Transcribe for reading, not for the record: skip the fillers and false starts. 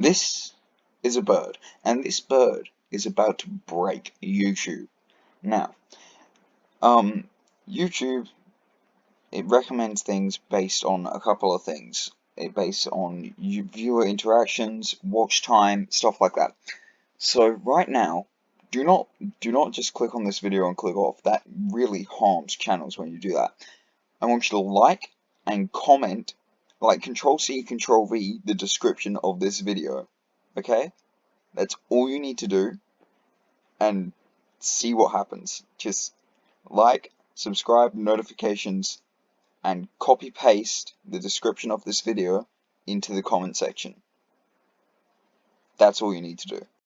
This is a bird, and this bird is about to break YouTube. Now, YouTube, it recommends things based on a couple of things. It based on viewer interactions, watch time, stuff like that. So right now, do not just click on this video and click off. That really harms channels when you do that. I want you to like and comment, like Control-C, Control-V, the description of this video. Okay? That's all you need to do, and see what happens. Just like, subscribe, notifications, and copy paste the description of this video into the comment section. That's all you need to do.